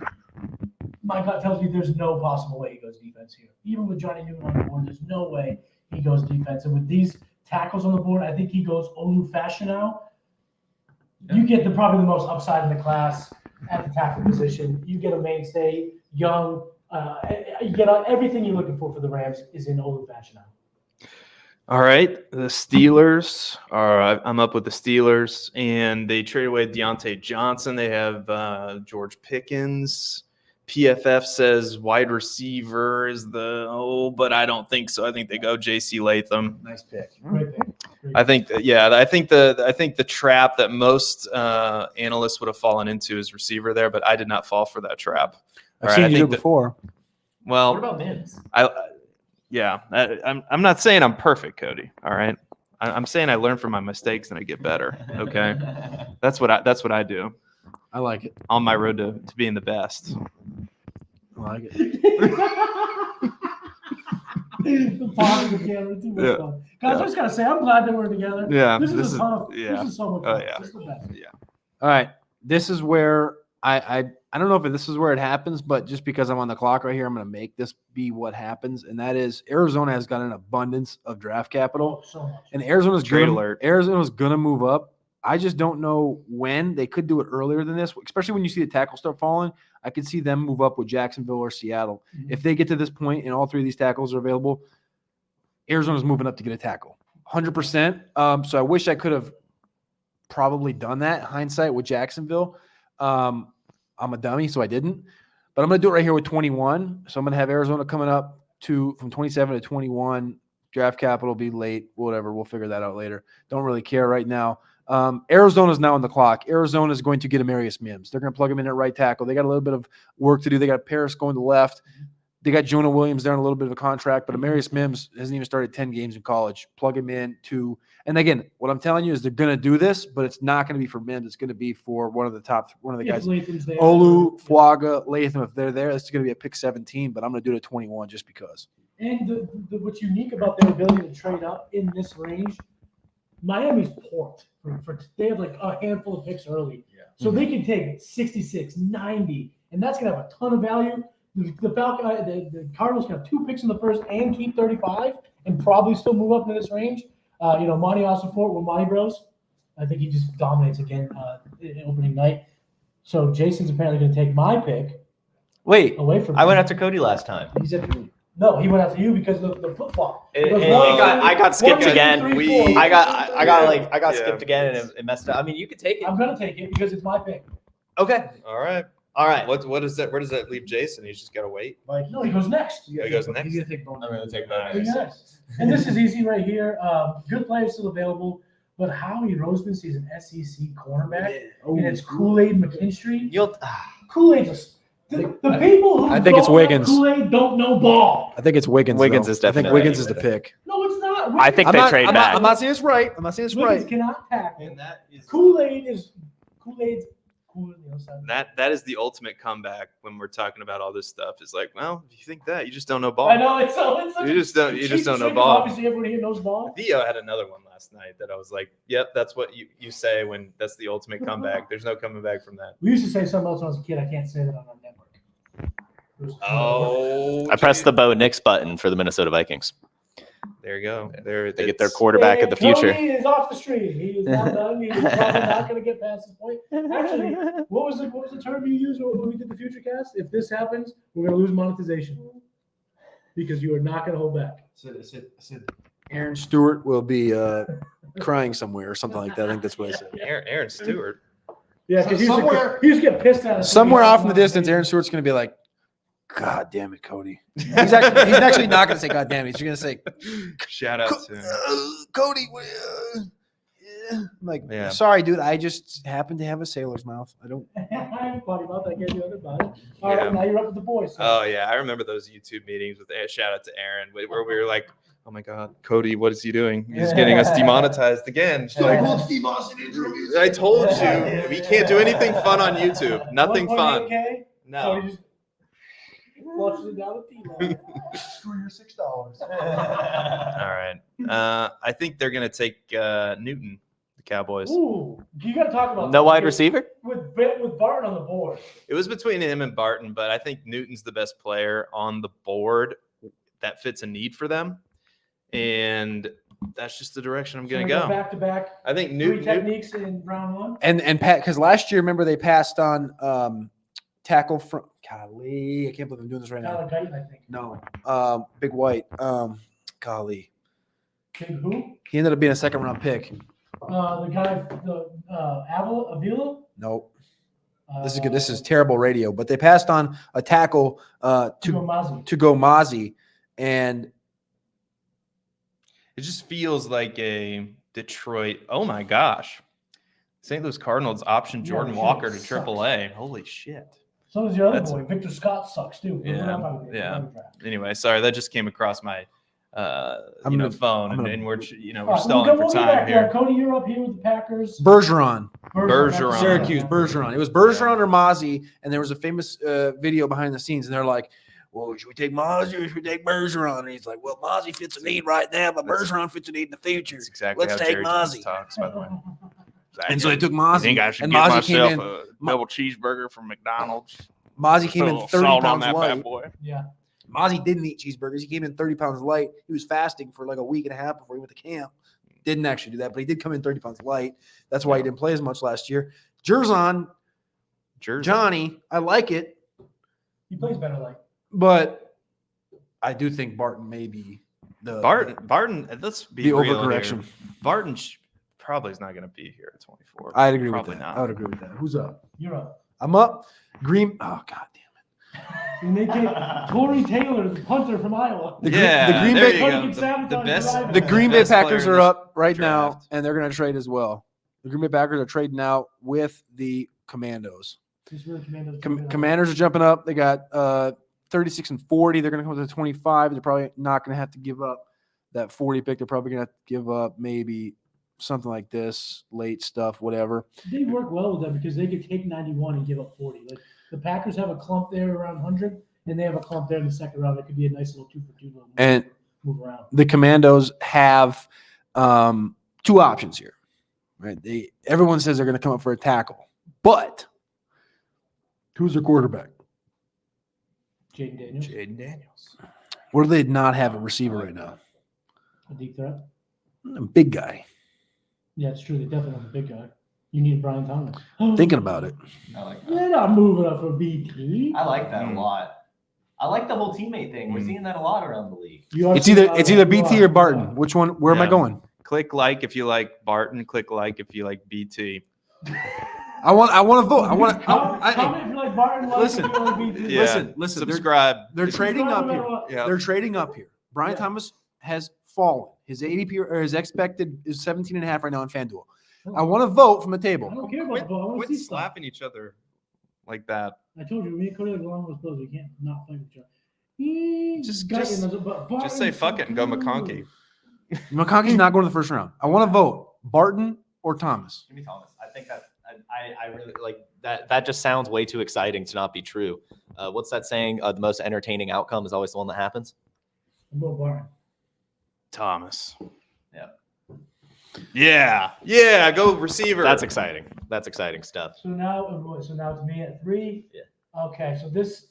My gut tells me there's no possible way he goes defense here. Even with Johnny Newton on the board, there's no way he goes defense. And with these tackles on the board, I think he goes Olu Fashanu. You get probably the most upside in the class at the tackle position. You get a mainstay, young. You get everything you're looking for the Rams is in Olu Fashanu. All right, the Steelers are. I'm up with the Steelers, and they trade away Deontay Johnson. They have George Pickens. PFF says wide receiver is but I don't think so. I think they go J.C. Latham. Nice pick. Great pick. I think the trap that most analysts would have fallen into is receiver there, but I did not fall for that trap. I've All seen right, I you do it think that- before. Well, What about Mims? I'm not saying I'm perfect, Cody. All right, I'm saying I learn from my mistakes and I get better. Okay, that's what I do I like it. on my road to being the best. I like it. The positive camera, too much Yeah. fun. Guys, I just gotta say, I'm glad that we're together. Yeah, This is a ton of. yeah. This is so much Oh, fun. yeah. This is the best. All right. This is where I don't know if this is where it happens, but just because I'm on the clock right here, I'm going to make this be what happens. And that is Arizona has got an abundance of draft capital. So much. And Arizona's Trade alert. Arizona's going to move up. I just don't know when. They could do it earlier than this, especially when you see the tackles start falling. I could see them move up with Jacksonville or Seattle. Mhm. If they get to this point and all three of these tackles are available, Arizona's moving up to get a tackle. 100%. So I wish I could have probably done that in hindsight with Jacksonville. I'm a dummy, so I didn't. But I'm going to do it right here with 21. So I'm going to have Arizona coming up from 27 to 21. Draft capital be late, whatever. We'll figure that out later. Don't really care right now. Arizona's now on the clock. Arizona is going to get Amarius Mims. They're going to plug him in at right tackle. They got a little bit of work to do. They got Paris going to the left. They got Jonah Williams there on a little bit of a contract, but Amarius Mims hasn't even started 10 games in college. Plug him in to, and again, what I'm telling you is they're going to do this, but it's not going to be for Mims. It's going to be for one of the guys. Latham's there. Olu, Fuaga, Latham, if they're there, it's going to be a pick 17, but I'm going to do it at 21 just because. And what's unique about their ability to trade up in this range, Miami's port. They have like a handful of picks early. Yeah. So they can take 66, 90, and that's going to have a ton of value. The Cardinals can have 2 picks in the first and keep 35 and probably still move up into this range. Monty Ossenfort with Monty Bros. I think he just dominates again in opening night. So Jason's apparently going to take my pick Wait, away from me. I went after Cody last time. He said, no, he went after you because of the flip-flop. I got skipped again. I got Yeah. skipped again and it messed up. I mean, you could take it. I'm going to take it because it's my pick. Okay. All right. All right. What is that? Where does that leave Jason? He's just got to wait. No, he goes next. He goes next. He's gonna take both. I'm going to take He's next. And this is easy right here. Good players still available, but Howie Roseman sees an SEC cornerback, and it's Kool-Aid McKinstry. Kool-Aid's the people who I think it's don't like Wiggins. Kool-Aid don't know ball. I think it's Wiggins. Wiggins though. is I think definitely Wiggins is the pick. No, it's not. I think they trade back. I'm not saying it's right. I'm not saying it's Wiggins right. cannot tackle. And that is Kool-Aid's cool. that is the ultimate comeback when we're talking about all this stuff. Is like, well, if you think that, you just don't know ball. I know it's such You just don't know trick. ball. Obviously, everyone here knows ball. Theo had another one last night that I was like, yep, that's what you say when that's the ultimate comeback. There's no coming back from that. We used to say something else when I was a kid. I can't say that on our network. Oh, I pressed the Bo Nix button for the Minnesota Vikings. there you go. They get their quarterback of the future. Cody is off the street. He is not done. He is probably not going to get past this point. Actually, what was the term you used when we did the future cast? If this happens, we're going to lose monetization because you are not going to hold back. Aaron Stewart will be crying somewhere or something like that. I think that's what I said. Aaron Stewart. Yeah, because Somewhere- he used to get pissed at us. Somewhere off in the distance, Aaron Stewart's going to be like, God damn it, Cody. He's actually not going to say God damn it. He's going to say, Shout out to him. Cody. I'm like, Yeah. sorry, dude. I just happen to have a sailor's mouth. I don't. I'm funny about that. Get the other about it. All Yeah. right, now you're up with the boys. Oh yeah, I remember those YouTube meetings with shout out to Aaron where we were like, oh my God, Cody, what is he doing? He's getting us demonetized again. She's like, well, Steve Austin interviews. I told you we can't do anything fun on YouTube. Nothing fun. 1.8K? No. Cody just flushes it down the T-line. Screw your $6. All right. I think they're gonna take Newton, the Cowboys. Ooh, you got to talk about No that. wide receiver? with Barton on the board. It was between him and Barton, but I think Newton's the best player on the board that fits a need for them. And that's just the direction I'm going to go. Back to back. I think Three Newton. techniques in round one. And Pat, because last year, remember, they passed on tackle from golly. I can't believe I'm doing this right now. Tyler Guyton, I think. No, Big White. Golly. Big who? He ended up being a second round pick. The guy, Avila? Nope. This is good. This is terrible radio. But they passed on a tackle to go Mozzie, and It just feels like a Detroit. Oh my gosh. St. Louis Cardinals option Jordan Walker to AAA. Holy shit. So does your other That's- boy. Victor Scott sucks too. Yeah. Anyway, sorry, that just came across my phone, and we're stalling for time here. Cody, you're up here with the Packers. Bergeron. Bergeron. Syracuse, Bergeron. It was Bergeron or Mozzie, and there was a famous video behind the scenes, and they're like, well, should we take Mozzie or should we take Bergeron? And he's like, well, Mozzie fits a need right now, but Bergeron fits a need in the future. That's exactly Let's how take Jerry Mozzie. talks, by the way. And so they took Mozzie. I think I should and get Mozzie came myself in. a double cheeseburger from McDonald's. Mozzie came in Little 30 salt on pounds that light. bad boy. Yeah. Mozzie didn't eat cheeseburgers. He came in 30 pounds light. He was fasting for like a week and a half before he went to camp. Didn't actually do that, but he did come in 30 pounds light. That's why he didn't play as much last year. Jerzon, Johnny, I like it, He plays better like. but I do think Barton may be the Barton, let's be the real overcorrection. here. Barton probably is not going to be here at 24. I'd agree Probably with that. not. I would agree with that. Who's up? You're up. I'm up. Green. Oh, God damn And they take Torrey Taylor, the punter from Iowa. The Yeah, Green there Bay- you go. Fucking sabotage The best, driver. The Green Bay best player Packers in are this up right now, draft. and they're going to trade as well. The Green Bay Packers are trading out with the Commandos. Just really Commandos. Commanders are jumping up. They got 36 and 40. They're going to come up to 25. They're probably not going to have to give up that 40 pick. They're probably going to have to give up maybe something like this, late stuff, whatever. They work well with them because they could take 91 and give up 40. Like the Packers have a clump there around 100, and they have a clump there in the second round. That could be a nice little 2-for-2 move around. The Commandos have 2 options here, right? Everyone says they're going to come up for a tackle, but who's their quarterback? Jaden Daniels. Where do they not have a receiver right now? A deep threat. A big guy. Yeah, it's true. They definitely have a big guy. You need Brian Thomas. Thinking about it. I like that. They're not moving up for BT. I like that a lot. I like the whole teammate thing. We're seeing that a lot around the league. It's either BT or Barton. Which one? Where am I Yeah. going? Click like if you like Barton. Click like if you like BT. I want to vote. Comment if you like Barton. Like Listen. if you like BT. Yeah. Listen. Subscribe. They're trading up here. Yeah. They're trading up here. Brian Yeah. Thomas has fallen. His ADP or his expected is 17.5 right now on FanDuel. I want to vote from the I table. don't care about the ball. I want to Quit see stuff. slapping each other like that. I told you, me and Cody like along those blows. We can't not fight each other. Just say fuck it and go McConkey. McConkey's not going to the first round. I want to vote Barton or Thomas. Give me Thomas. I think that I really like that. That just sounds way too exciting to not be true. What's that saying? The most entertaining outcome is always the one that happens. Barton. Thomas. Yeah. Yeah. Go receiver. That's exciting. That's exciting stuff. So now it's me at 3. Yeah. Okay, so this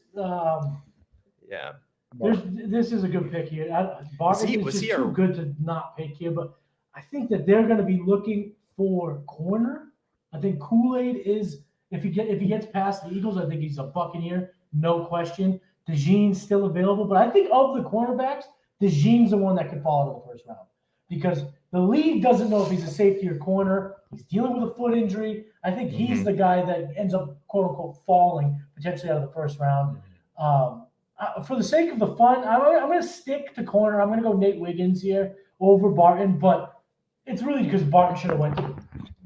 Yeah. this is a good pick here. Barton Was is he just too good to not pick here, but I think that they're going to be looking for corner. I think Kool-Aid is if he gets past the Eagles, I think he's a Buccaneer, no question. DeJean's still available, but I think of the cornerbacks, DeJean's the one that could fall out of the first round because the league doesn't know if he's a safety or corner. He's dealing with a foot injury. I think he's the guy that ends up quote unquote falling potentially out of the first round. For the sake of the fun, I'm going to stick to corner. I'm going to go Nate Wiggins here over Barton, but it's really because Barton should have went to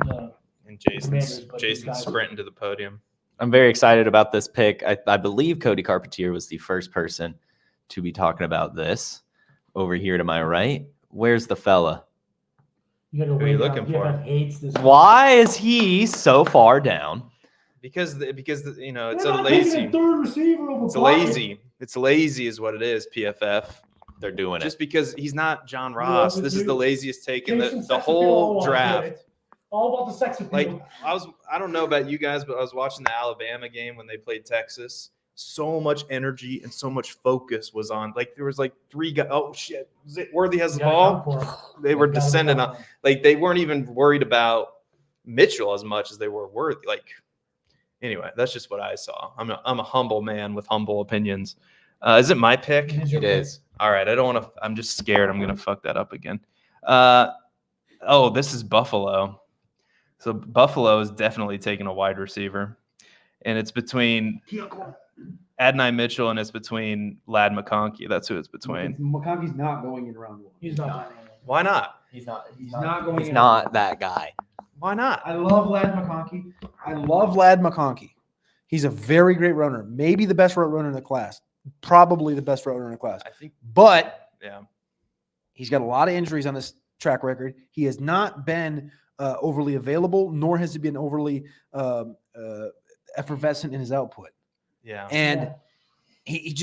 the And Commanders, but these Jason's guys- sprinting to the podium. I'm very excited about this pick. I believe Cody Carpentier was the first person to be talking about this. Over here to my right, where's the fella? You got to Who are you wait. looking for? PFF hates this. Why is he so far down? Because you know it's They're a not taking lazy. a third receiver over It's Barton. lazy. It's lazy is what it is. PFF. They're doing Just it. because he's not John Ross. This is the laziest take in Jason the sex whole appeal, draft. All about the sex appeal. Like I don't know about you guys, but I was watching the Alabama game when they played Texas. So much energy and so much focus was on. Like there was like 3 guys. Oh shit! Worthy has the ball. They were descending on. Like they weren't even worried about Mitchell as much as they were Worthy. Like anyway, that's just what I saw. I'm a humble man with humble opinions. Is it my pick? It is. All right. I don't want to. I'm just scared. I'm gonna fuck that up again. This is Buffalo. So Buffalo is definitely taking a wide receiver, and it's between Adonai Mitchell and it's between Lad McConkey. That's who it's between. McConkey's not going in round 1. He's not. Why not? He's not. He's not going He's in. not that guy. Why not? I love Lad McConkey. I love Lad McConkey. He's a very great runner. Maybe the best route runner in the class. Probably the best route runner in the class. I think. But Yeah. he's got a lot of injuries on his track record. He has not been overly available, nor has he been overly effervescent in his output. Yeah. And he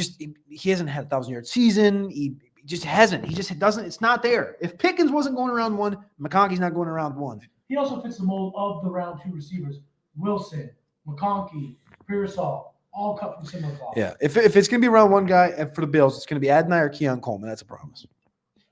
hasn't had a 1,000-yard season. He just hasn't. He just doesn't. It's not there. If Pickens wasn't going around 1, McConkey's not going around 1. He also fits the mold of the round 2 receivers. Wilson, McConkey, Pearsall, all cut from similar cloth. Yeah. If it's going to be round 1 guy for the Bills, it's going to be Adonai or Keon Coleman. That's a promise.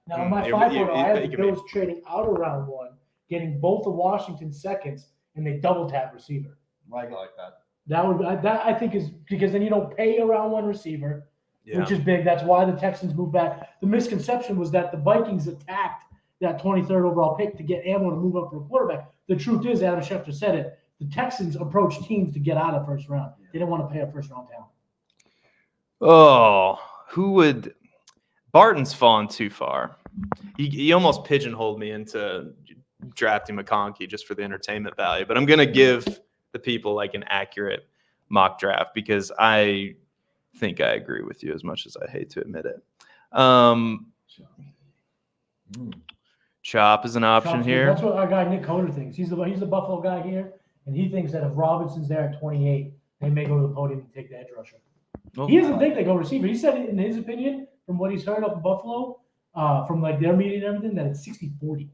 Now, in my You- 5 you- photo, I have you the can be- Bills trading out of round 1, getting both the Washington seconds, and they double tap receiver. I like that. That I think is because then you don't pay a round 1 receiver, which is big. That's why the Texans moved back. The misconception was that the Vikings attacked that 23rd overall pick to get ammo to move up for a quarterback. The truth is, Adam Schefter said it, the Texans approached teams to get out of first round. They didn't want to pay a first round talent. Oh, who would? Barton's fallen too far. He almost pigeonholed me into drafting McConkey just for the entertainment value. But I'm going to give the people like an accurate mock draft because I think I agree with you as much as I hate to admit it. Chop is an option Chop's good. here. That's what our guy Nick Coder thinks. He's the Buffalo guy here, and he thinks that if Robinson's there at 28, they may go to the podium and take the edge rusher. Well, He doesn't think they go receiver. He said in his opinion, from what he's heard up in Buffalo, from like their meeting and everything, that it's 60-40,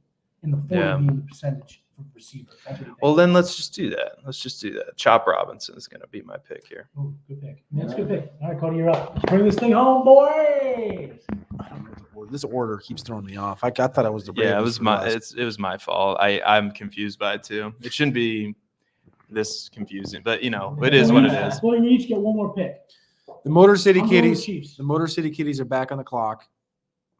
and the 40 Yeah. being the percentage for receiver. That's what he thinks. Well, then let's just do that. Chop Robinson is going to be my pick here. Ooh, good pick. That's a good pick. All right, Cody, you're up. Let's bring this thing home, boys. I don't know the order. This order keeps throwing me off. I thought it was the Yeah, it Ravens was for my last. it was my fault. I'm confused by it too. It shouldn't be this confusing, but it is what it is. Well, you each get one more pick. The Motor City I'm going with Kitties. Chiefs. The Motor City Kitties are back on the clock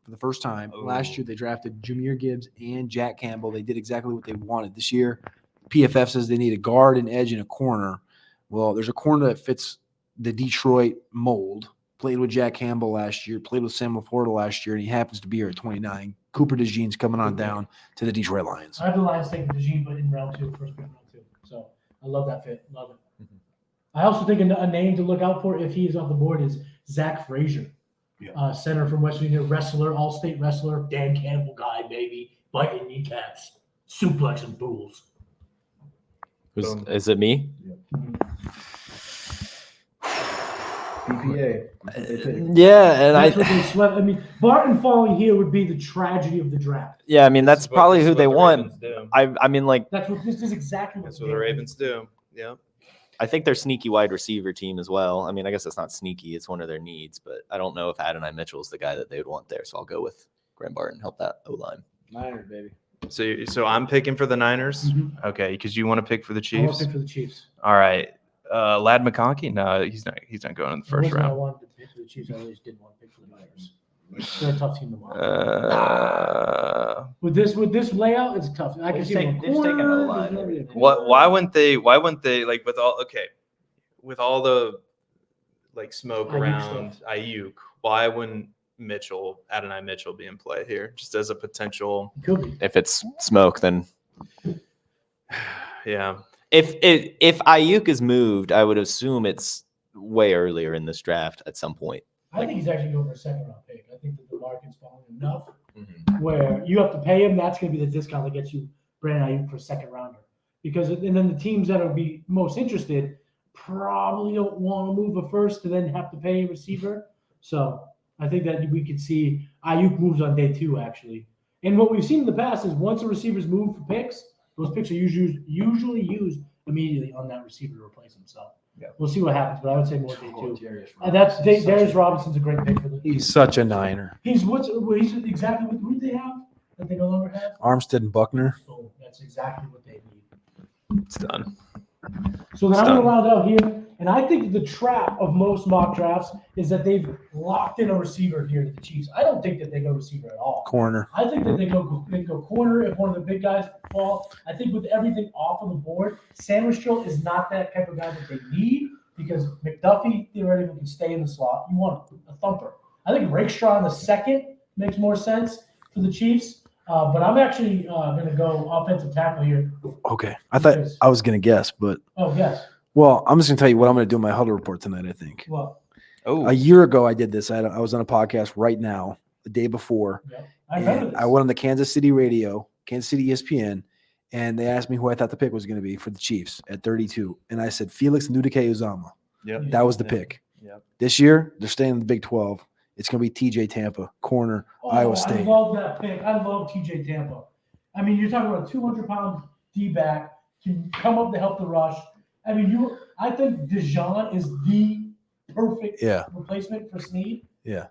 for the first time. Oh. Last year they drafted Jameer Gibbs and Jack Campbell. They did exactly what they wanted. This year, PFF says they need a guard, an edge, and a corner. Well, there's a corner that fits the Detroit mold. Played with Jack Campbell last year, played with Sam LaPorta last year, and he happens to be here at 29. Cooper DeJean's coming on down to the Detroit Lions. I have the Lions taking DeJean, but in round 2, first pick in round 2. So I love that fit. Love it. I also think a name to look out for if he is off the board is Zach Frazier. Yeah. Center from West Virginia, wrestler, all-state wrestler, Dan Campbell guy, baby. Biting kneecaps, suplexing fools. Is it me? BPA. Yeah, and That's what they swept. I mean, Barton falling here would be the tragedy of the draft. yeah, I mean that's probably who they want. Do. I mean, like, That's what this is exactly what That's what the Ravens do. Yeah. I think their sneaky wide receiver team as well. I mean, I guess it's not sneaky; it's one of their needs. But I don't know if Adonai Mitchell is the guy that they would want there. So I'll go with Graham Barton. Help that O line. Niners, baby. So I'm picking for the Niners. Mhm. Okay, because you want to pick for the I want Chiefs. to pick for the Chiefs. All right. Lad McConkey? No, he's not. He's not going in the It first wasn't I round. wanted to pick for the Chiefs. I always did want to pick for the Niners. They're a tough team to watch. With this layout, it's tough. I can They've see taken- them they've taken corner, O-line. there's no- What? Why wouldn't they? Like with all the like smoke Ayuk around Ayuk? Why wouldn't Adonai Mitchell be in play here, just as a potential? It could be. If it's smoke, then Yeah. if Ayuk is moved, I would assume it's way earlier in this draft at some point. I think he's actually going for a second round pick. I think that the market's falling enough where you have to pay him. That's going to be the discount that gets you Brandon Ayuk for a second rounder. And then the teams that will be most interested probably don't want to move a first to then have to pay a receiver. So I think that we could see Ayuk moves on day 2, actually. And what we've seen in the past is once a receiver's moved for picks, those picks are usually used immediately on that receiver to replace him. So we'll see what happens, but I would say more day 2. Darius Robinson's a great pick for the. He's such a Niner. He's exactly what who they have that they no longer have. Armstead and Buckner. So that's exactly what they need. It's done. So then It's I'm going to done. round out here, and I think the trap of most mock drafts is that they've locked in a receiver here to the Chiefs. I don't think that they go receiver at all. Corner. I think that they go corner if one of the big guys fall. I think with everything off of the board, Sandwich Drill is not that type of guy that they need because McDuffie theoretically can stay in the slot. You want a thumper. I think Rakestraw in the second makes more sense for the Chiefs. But I'm actually going to go offensive tackle here. Okay. I thought I was going to guess, but Oh, yes. well, I'm just going to tell you what I'm going to do in my huddle report tonight, I think. Well, Oh, A year ago, I did this. I was on a podcast right now, the day before. yeah. I remember And this. I went on the Kansas City radio, Kansas City ESPN, and they asked me who I thought the pick was going to be for the Chiefs at 32. And I said, Felix Ndudike-Uzama. yep. That was the pick. Yep. This year, they're staying in the Big 12. It's going to be TJ Tampa, corner, Iowa I State. love that pick. I love TJ Tampa. I mean, you're talking about a 200-pound D-back can come up to help the rush. I mean, I think Dijon is the perfect Yeah. replacement for Snead. Yeah.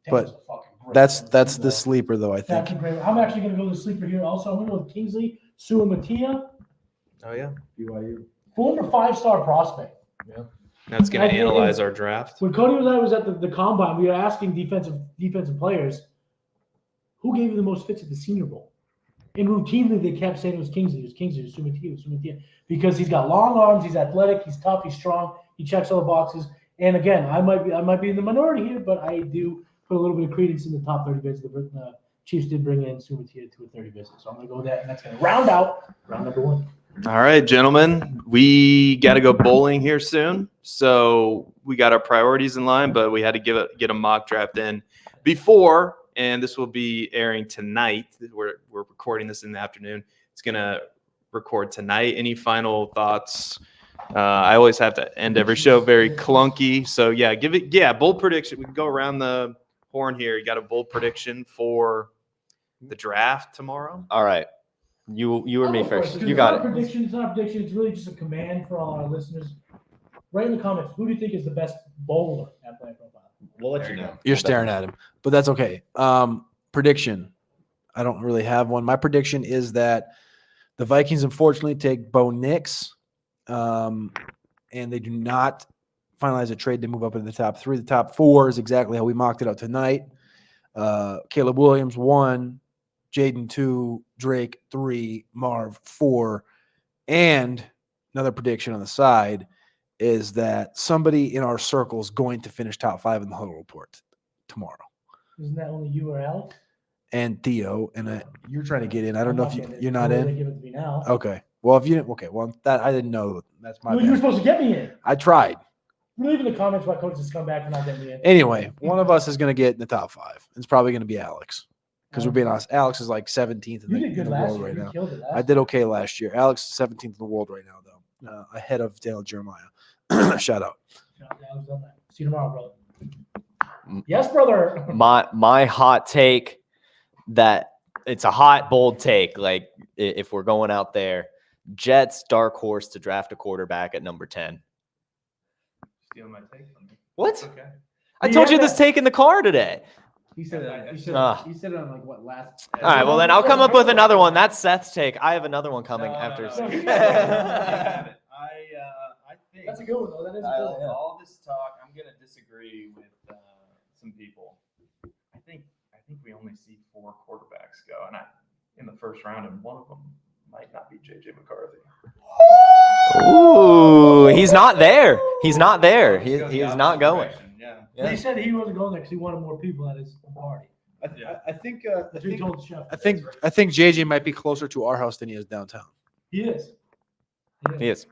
Tampa's a fucking great That's one. the sleeper, though, I That's think. a great. I'm actually going to go to the sleeper here. Also, I'm going to go with Kingsley Suamatia, Oh yeah. BYU. former 5-star prospect. That's going I to think analyze our draft. When Cody and I was at the combine, we were asking defensive players, who gave you the most fits at the Senior Bowl? And routinely they kept saying it was Kingsley, Suamatia, because he's got long arms, he's athletic, he's tough, he's strong, he checks all the boxes. And again, I might be in the minority here, but I do put a little bit of credence in the top 30 bids of the Chiefs did bring in Sumatia to a 30 visit. So I'm going to go with that, and that's going to round out round number 1. All right, gentlemen, we got to go bowling here soon. So we got our priorities in line, but we had to get a mock draft in before, and this will be airing tonight. We're recording this in the afternoon. It's going to record tonight. Any final thoughts? I always have to end every show very clunky. So, bold prediction. We can go around the horn here. You got a bold prediction for the draft tomorrow? All right. You or me first. You got it. It's not a prediction. It's really just a command for all our listeners. Write in the comments, who do you think is the best bowler at Player Profile? We'll let you know. You're staring at him, but that's okay. Prediction. I don't really have one. My prediction is that the Vikings unfortunately take Bo Nix, and they do not finalize a trade to move up into the top 3. The top 4 is exactly how we mocked it out tonight. Caleb Williams 1, Jaden 2, Drake 3, Marv 4, and another prediction on the side is that somebody in our circle is going to finish top 5 in the huddle report tomorrow. Isn't that only you or Alex? And Theo, and you're trying to get in. I don't I'm know not if getting it. you're not They in. give it to me now. Okay. Well, if you didn't, okay. Well, that I didn't know. That's my Well, you were bad. supposed to get me in. I tried. Leave in the comments why coaches come back for not getting me in. Anyway, one of us is going to get in the top 5. It's probably going to be Alex because we're being honest. Alex is like 17th in You the, did in good the last world year. right You now. killed it last I did okay last year. Alex is 17th in the world right now, though, ahead of Daniel Jeremiah. Shout out. year. Yeah, I was on that. See you tomorrow, brother. Yes, brother. My hot take that it's a hot, bold take. Like if we're going out there, Jets dark horse to draft a quarterback at number 10. Stealing my take from me. What? Okay. I told you this take in the car today. He said it. Ah. He said it on like what last? All right, well then I'll come up with another one. That's Seth's take. I have another one coming after. No. No, You you got got it. I think That's a good one, though. That is a good one. all this talk, I'm gonna disagree with some people. I think we only see 4 quarterbacks go, and in the first round, and one of them might not be JJ McCarthy. Ooh, he's not there. He's not there. He is not going. Yeah. He said he wasn't going there because he wanted more people at his party. I think. That's what he told the chef. I think JJ might be closer to our house than he is downtown. He is. He is.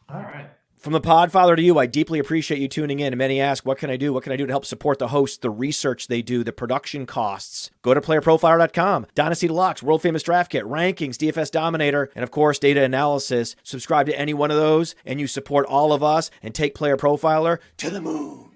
All right. From the Podfather to you, I deeply appreciate you tuning in. And many ask, what can I do? What can I do to help support the hosts, the research they do, the production costs? Go to playerprofiler.com, Dynasty Deluxe, World Famous Draft Kit, Rankings, DFS Dominator, and of course, data analysis. Subscribe to any one of those, and you support all of us and take Player Profiler to the moon.